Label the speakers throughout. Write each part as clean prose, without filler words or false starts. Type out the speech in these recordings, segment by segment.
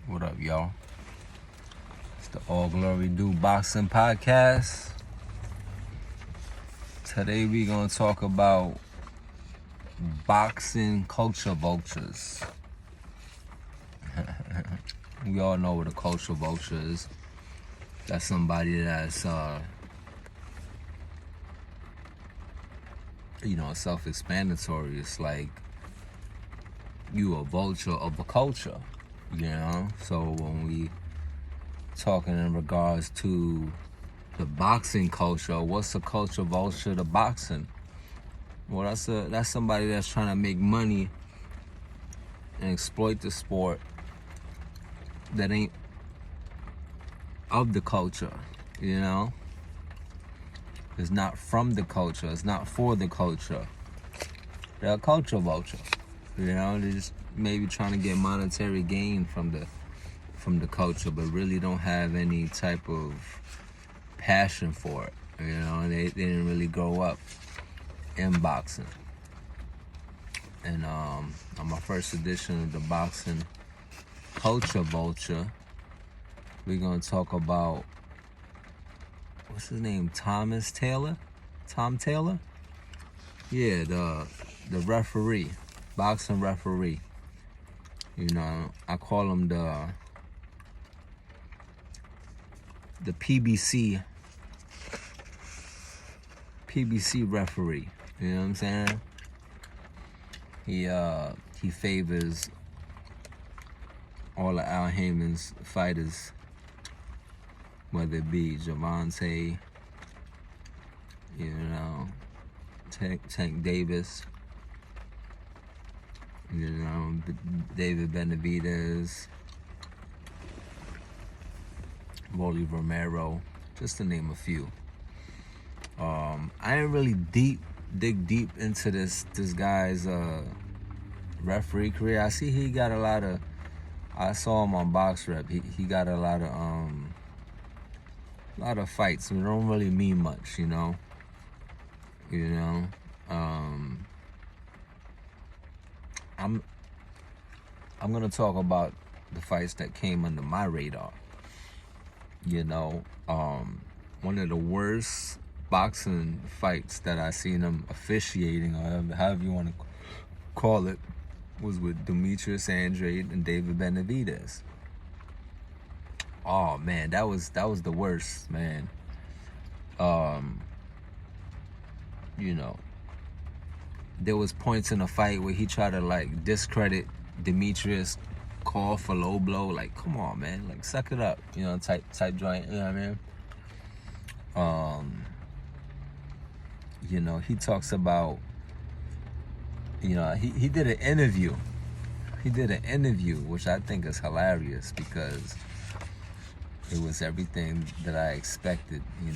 Speaker 1: What up, y'all? It's the All Glory Do Boxing Podcast. Today we gonna talk about boxing culture vultures. We all know what a culture vulture is. That's somebody that's self-explanatory. It's like you a vulture of a culture, So when we talking in regards to the boxing culture, what's a culture vulture to boxing? Well, that's somebody that's trying to make money and exploit the sport that ain't of the culture, It's not from the culture. It's not for the culture. They're a culture vulture. They're just maybe trying to get monetary gain from the culture, but really don't have any type of passion for it. They didn't really grow up in boxing. And on my first edition of the boxing culture vulture, we're gonna talk about what's his name? Tom Taylor? Yeah, the referee, boxing referee. I call him the PBC referee. You know what I'm saying? He favors all of Al Heyman's fighters, whether it be Javante, Tank Davis, David Benavidez, Rolly Romero, just to name a few. I didn't really dig deep into this guy's referee career. I see he got I saw him on Box Rep. He got a lot of fights. It don't really mean much, I'm gonna talk about the fights that came under my radar. One of the worst boxing fights that I seen him officiating, or however you want to call it, was with Demetrius Andrade and David Benavidez. Oh man, that was the worst, man. There was points in the fight where he tried to discredit Demetrius, call for low blow. Like, come on, man, suck it up, type joint. You know what I mean? He talks about, he did an interview. He did an interview, which I think is hilarious because it was everything that I expected. He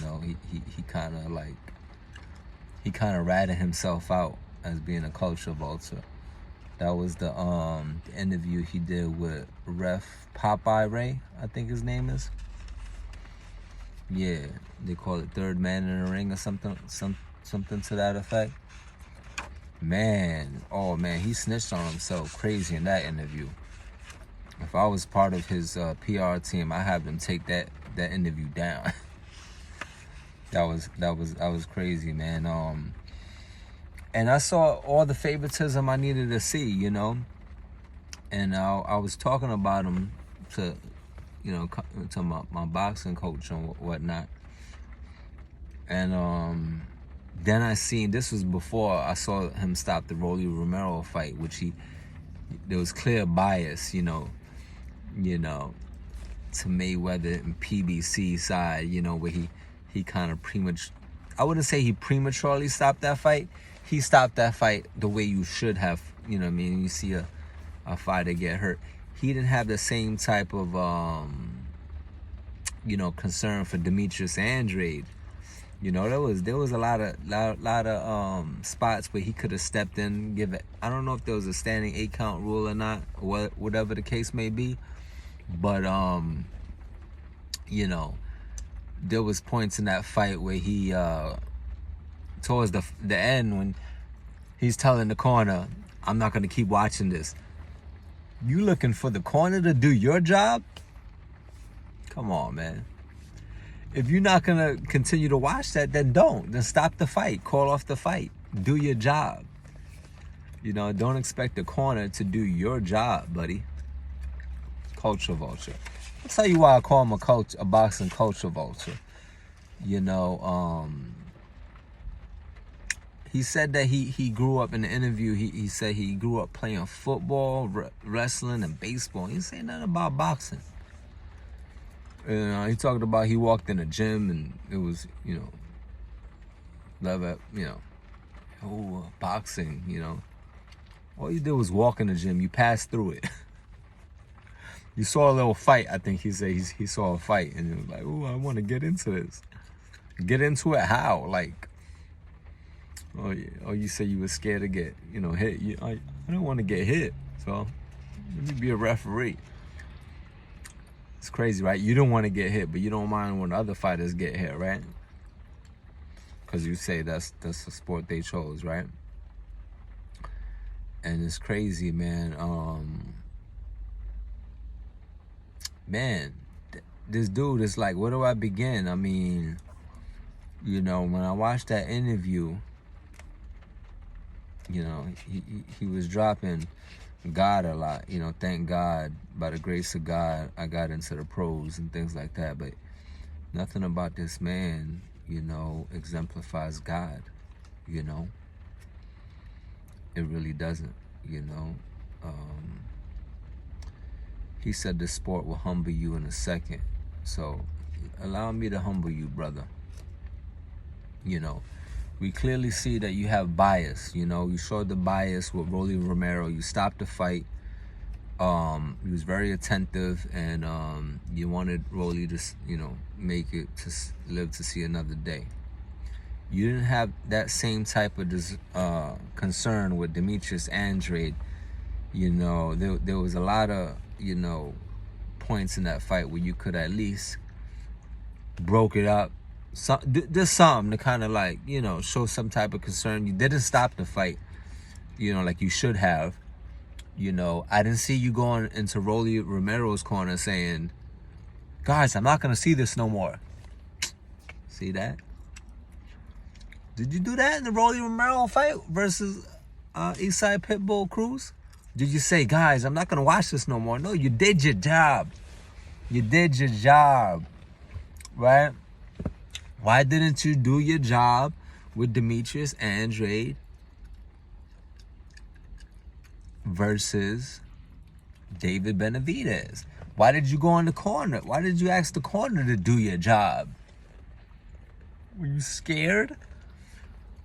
Speaker 1: kind of ratted himself out as being a culture vulture. That was the interview he did with Ref Popeye Ray, I think his name is. Yeah, they call it Third Man in the Ring or something to that effect. Man, he snitched on himself crazy in that interview. If I was part of his PR team, I have them take that interview down. that was crazy, man. And I saw all the favoritism I needed to see, and I was talking about him to my boxing coach and whatnot. And then I seen, this was before I saw him stop the Rolly Romero fight, which there was clear bias, to Mayweather and PBC side, where he kind of I wouldn't say he prematurely stopped that fight. He stopped that fight the way you should have, You see a fighter get hurt. He didn't have the same type of, concern for Demetrius Andrade. There was a lot of spots where he could have stepped in, give it. I don't know if there was a standing 8-count rule or not, or whatever the case may be, but there was points in that fight where he towards the end when he's telling the corner, "I'm not gonna keep watching this." You looking for the corner to do your job? Come on, man. If you're not gonna continue to watch that, then don't. Then stop the fight. Call off the fight. Do your job. You know, don't expect the corner to do your job, buddy. Culture vulture. I'll tell you why I call him a boxing culture vulture. You know, he said that he grew up in the interview. He said he grew up playing football, wrestling, and baseball. He didn't say nothing about boxing. He talked about he walked in a gym and it was, boxing, All you did was walk in the gym. You passed through it. You saw a little fight. I think he said he saw a fight and he was like, oh, I want to get into this. Get into it how? Like, you say you were scared to get, hit. I don't want to get hit. So let me be a referee. It's crazy, right? You don't want to get hit, but you don't mind when other fighters get hit, right? Because you say that's the sport they chose, right? And it's crazy, man. This dude is like, where do I begin? I mean, when I watched that interview, he was dropping God a lot, thank God, by the grace of God, I got into the pros and things like that, but nothing about this man, exemplifies God, it really doesn't, he said this sport will humble you in a second, so allow me to humble you, brother. We clearly see that you have bias. You showed the bias with Rolly Romero. You stopped the fight. He was very attentive, and you wanted Rolly to, make it to live to see another day. You didn't have that same type of concern with Demetrius Andrade. There was a lot of, points in that fight where you could at least broke it up. There's something to kind of like, show some type of concern. You didn't stop the fight, like you should have. I didn't see you going into Rolly Romero's corner saying, guys, I'm not going to see this no more. See that? Did you do that in the Rolly Romero fight versus Eastside Pitbull Cruz? Did you say, guys, I'm not going to watch this no more? No, you did your job. You did your job, right? Why didn't you do your job with Demetrius Andrade versus David Benavidez? Why did you go in the corner? Why did you ask the corner to do your job? Were you scared?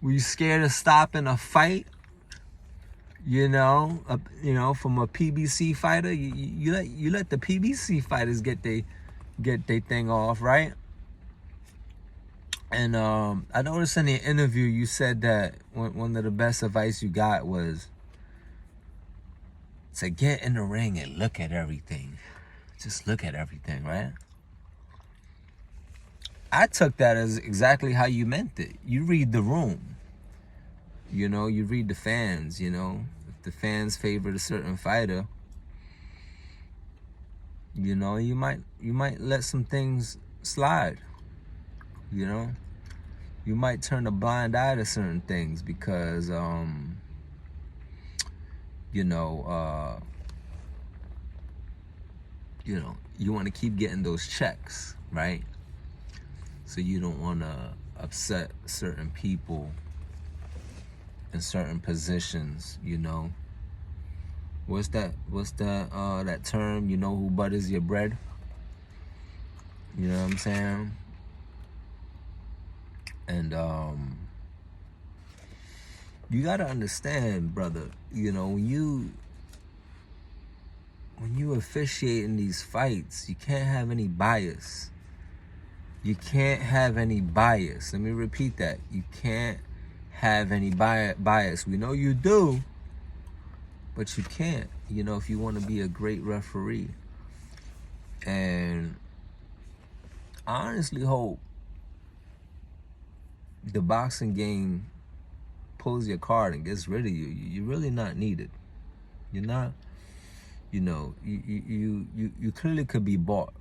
Speaker 1: Were you scared of stopping a fight? From a PBC fighter? You let the PBC fighters get they thing off, right? And I noticed in the interview you said that one of the best advice you got was to get in the ring and look at everything. Just look at everything, right? I took that as exactly how you meant it. You read the room. You read the fans, If the fans favored a certain fighter, you might let some things slide. You might turn a blind eye to certain things because, you want to keep getting those checks, right? So you don't want to upset certain people in certain positions, What's that term? Who butters your bread? You know what I'm saying? And you gotta understand, brother, when you officiate in these fights, you can't have any bias. You can't have any bias. Let me repeat that. You can't have any bias. We know you do, but you can't, if you want to be a great referee. And I honestly hope the boxing game pulls your card and gets rid of you. You're really not needed. You're you know, you clearly could be bought.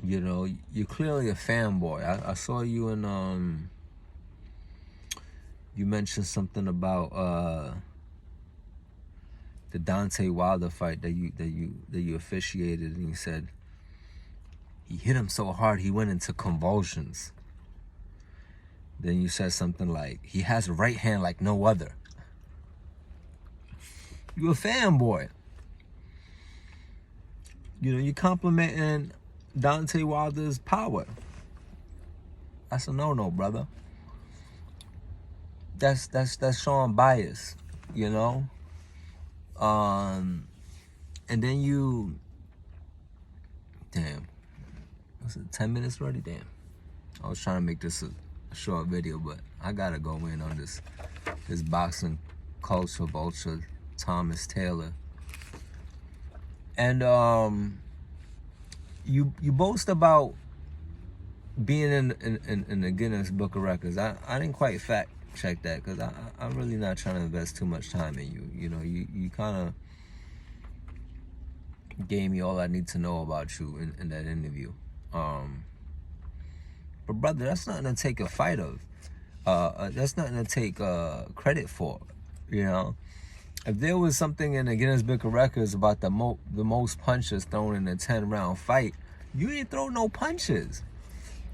Speaker 1: You know, you're clearly a fanboy. I saw you in you mentioned something about the Deontay Wilder fight that you officiated, and you said he hit him so hard he went into convulsions. Then you said something like, he has a right hand like no other. You a fanboy. You know, you complimenting Deontay Wilder's power. That's a no-no, brother. That's showing bias, you know? And then you, damn, was it 10 minutes already? Damn. I was trying to make this a short video, but I gotta go in on this boxing culture vulture, Thomas Taylor. And you boast about being in the Guinness Book of Records. I didn't quite fact check that, because I'm really not trying to invest too much time in you. You know, you kind of gave me all I need to know about you in that interview. But brother, that's nothing to take a fight of. That's nothing to take credit for. You know, if there was something in the Guinness Book of Records about the most punches thrown in a 10-round fight, you ain't throw no punches.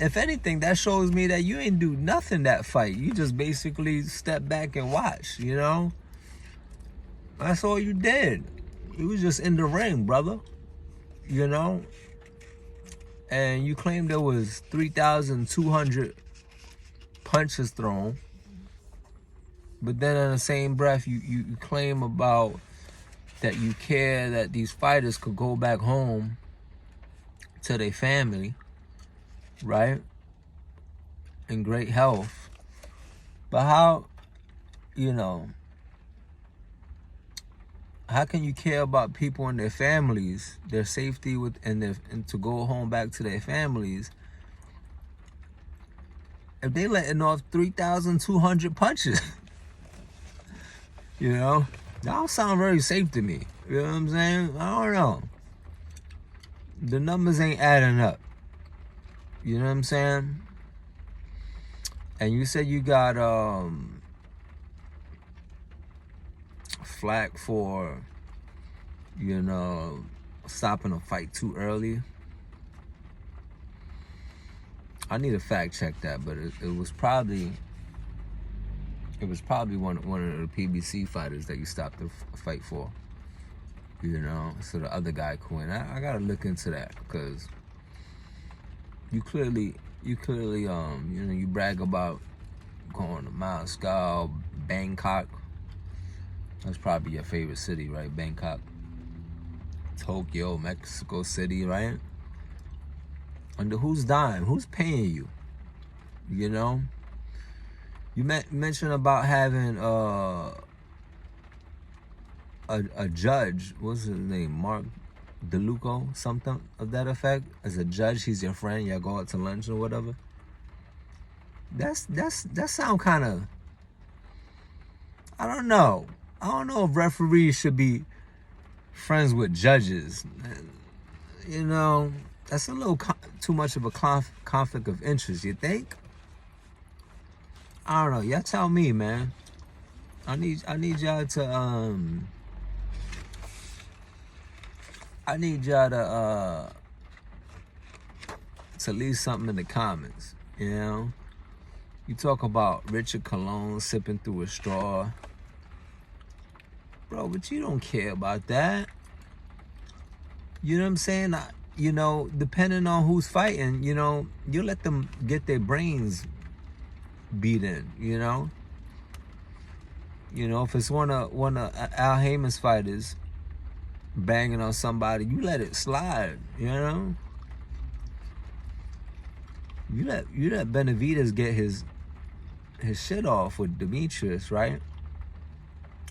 Speaker 1: If anything, that shows me that you ain't do nothing that fight. You just basically step back and watch, you know? That's all you did. You was just in the ring, brother. You know? And you claimed there was 3,200 punches thrown. But then in the same breath, you claim about that you care that these fighters could go back home to their family, right? In great health. But how, you know, how can you care about people and their families, their safety and to go home back to their families, if they letting off 3,200 punches? You know, that don't sound very safe to me. You know what I'm saying? I don't know. The numbers ain't adding up. You know what I'm saying? And you said you got flack for, you know, stopping a fight too early. I need to fact check that, but it was probably one of the PBC fighters that you stopped the fight for. You know, so the other guy could win. I gotta look into that, because you clearly you know, you brag about going to Moscow, Bangkok. That's probably your favorite city, right? Bangkok, Tokyo, Mexico City, right? Under whose dime? Who's paying you? You know? You mentioned about having a judge. What's his name? Mark DeLuco, something of that effect. As a judge, he's your friend. Y'all go out to lunch or whatever. That sound kind of, I don't know. I don't know if referees should be friends with judges. You know, that's a little too much of a conflict of interest, you think? I don't know. Y'all tell me, man. I need y'all to leave something in the comments, you know? You talk about Richard Cologne sipping through a straw. Bro, but you don't care about that. You know what I'm saying? You know, depending on who's fighting, you know, you let them get their brains beat in, you know? You know, if it's one of Al Heyman's fighters banging on somebody, you let it slide, you know? You let Benavidez get his shit off with Demetrius, right?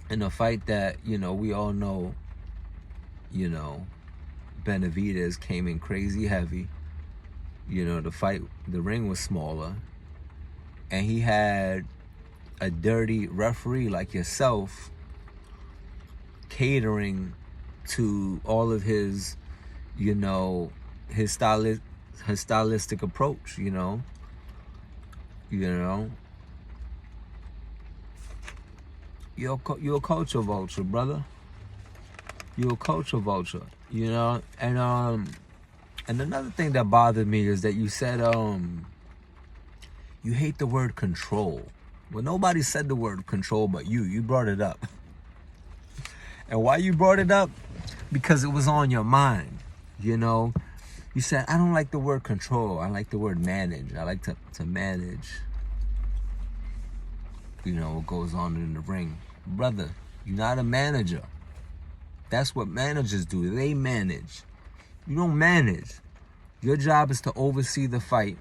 Speaker 1: In a fight that, you know, we all know, you know, Benavidez came in crazy heavy. You know, the ring was smaller. And he had a dirty referee like yourself catering to all of his, you know, his stylistic approach, you know. You're a culture vulture, brother. You're a culture vulture, you know. And another thing that bothered me is that you said you hate the word control. Well, nobody said the word control but you. You brought it up. And why you brought it up? Because it was on your mind, you know. You said, I don't like the word control. I like the word manage. I like to manage, you know, what goes on in the ring. Brother, you're not a manager. That's what managers do. They manage. You don't manage. Your job is to oversee the fight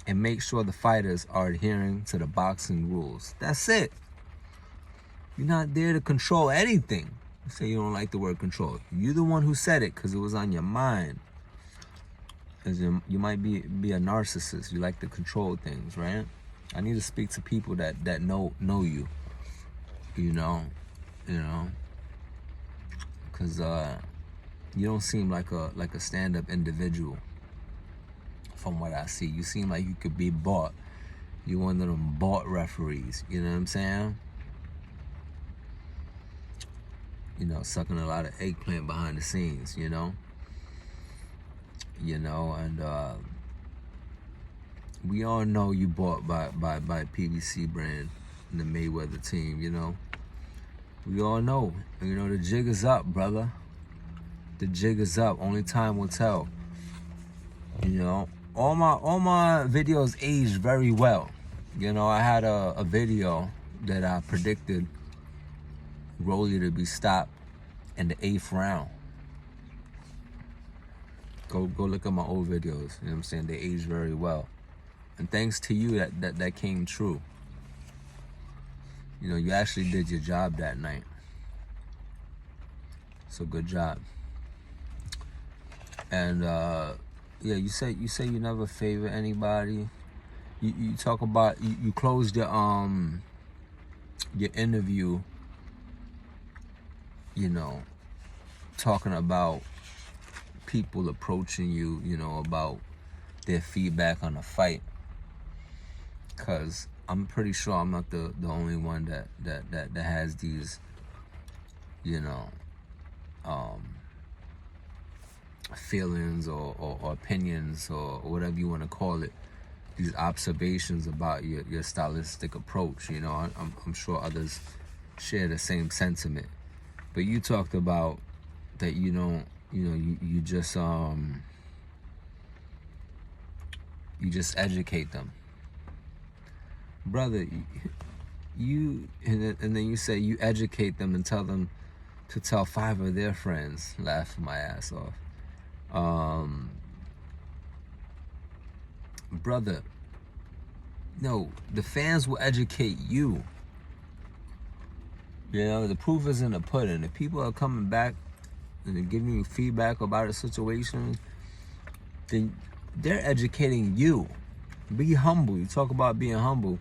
Speaker 1: and make sure the fighters are adhering to the boxing rules. That's it. You're not there to control anything. You say you don't like the word control. You're the one who said it because it was on your mind. Because you might be a narcissist. You like to control things, right? I need to speak to people that know you. You know, because you don't seem like a stand-up individual. From what I see, you seem like you could be bought. You're one of them bought referees. You know what I'm saying? You know, sucking a lot of eggplant behind the scenes. You know, and we all know you bought by PBC brand and the Mayweather team. You know, we all know. You know, the jig is up, brother. The jig is up. Only time will tell. You know, all my videos aged very well. You know, I had a video that I predicted Rolly to be stopped in the 8th round. Go look at my old videos. You know what I'm saying? They aged very well. And thanks to you that came true. You know, you actually did your job that night. So good job. And yeah, you say you never favor anybody. You talk about you closed your interview, you know, talking about people approaching you, you know, about their feedback on the fight. Cause I'm pretty sure I'm not the only one that has these, you know, feelings or opinions or whatever you want to call it, these observations about your stylistic approach. You know, I'm sure others share the same sentiment. But you talked about that you don't, you know, you just educate them. Brother, and then you say you educate them and tell them to tell 5 of their friends. Laughing my ass off. Brother, no, the fans will educate you. You know, the proof is in the pudding. If people are coming back and they're giving you feedback about a situation, then they're educating you. Be humble. You talk about being humble,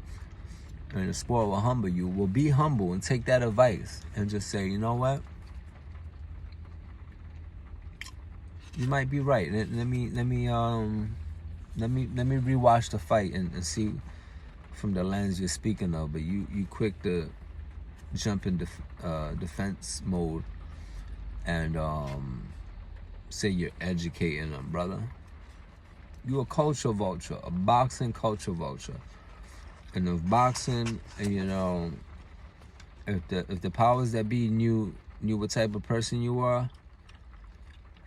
Speaker 1: and the sport will humble you. Well, be humble and take that advice and just say, you know what? You might be right. Let me rewatch the fight and see from the lens you're speaking of. But you quick to jump in defense mode and say you're educating them, brother. You're a culture vulture, a boxing culture vulture. And if boxing, you know, if the powers that be knew what type of person you are,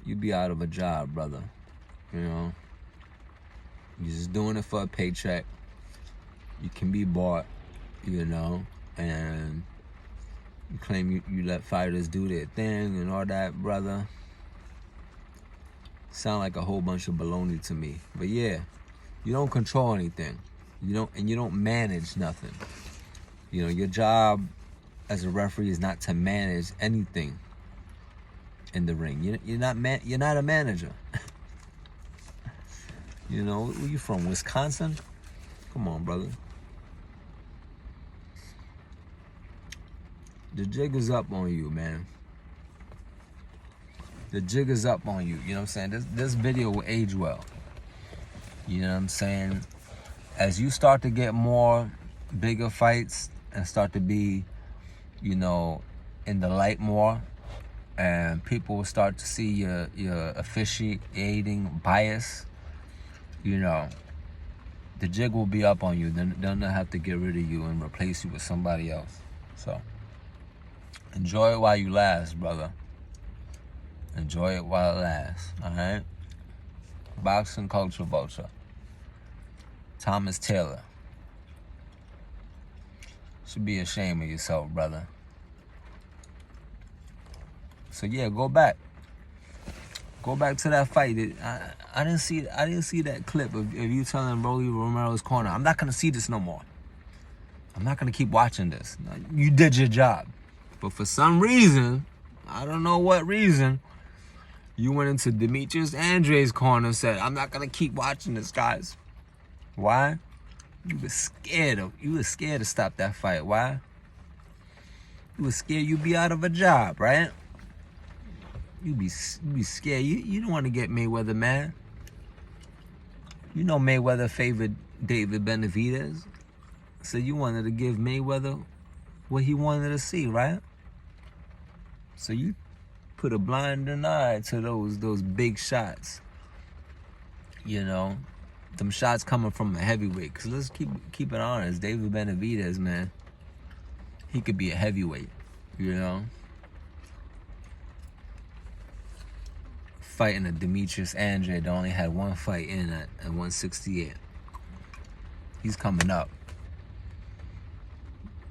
Speaker 1: you'd be out of a job, brother. You know, you're just doing it for a paycheck. You can be bought, you know, and you claim you let fighters do their thing and all that, brother. Sound like a whole bunch of baloney to me. But yeah, you don't control anything. You don't manage nothing. You know, your job as a referee is not to manage anything in the ring. You're not a manager. You know, where you from? Wisconsin? Come on, brother. The jig is up on you, man. The jig is up on you. You know what I'm saying? This video will age well. You know what I'm saying? As you start to get more bigger fights and start to be, you know, in the light more, and people will start to see your officiating bias, you know, the jig will be up on you. Then they'll not have to get rid of you and replace you with somebody else. So enjoy it while you last, brother. Enjoy it while it lasts, all right? Boxing Culture Vulture. Thomas Taylor. Should be ashamed of yourself, brother. So yeah, go back. Go back to that fight. I didn't see that clip of you telling Rolly Romero's corner, I'm not gonna see this no more. I'm not gonna keep watching this. You did your job. But for some reason, I don't know what reason, you went into Demetrius Andre's corner and said, I'm not gonna keep watching this, guys. Why? You were scared to stop that fight. Why? You were scared you'd be out of a job, right? You be scared. You don't want to get Mayweather mad. You know Mayweather favored David Benavidez. So you wanted to give Mayweather what he wanted to see, right? So you put a blinding eye to those big shots. You know, them shots coming from a heavyweight. Because let's keep it honest. David Benavidez, man, he could be a heavyweight, you know? Fighting a Demetrius Andre that only had one fight in at 168. He's coming up.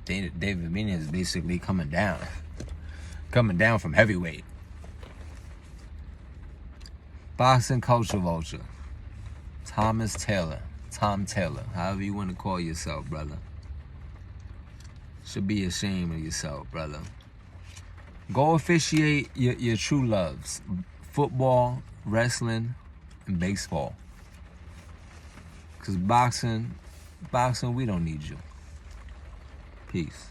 Speaker 1: David Benavidez is basically coming down from heavyweight. Boxing Culture Vulture. Thomas Taylor. Tom Taylor. However you want to call yourself, brother. Should be ashamed of yourself, brother. Go officiate your true loves. Football, wrestling, and baseball. Because boxing, we don't need you. Peace.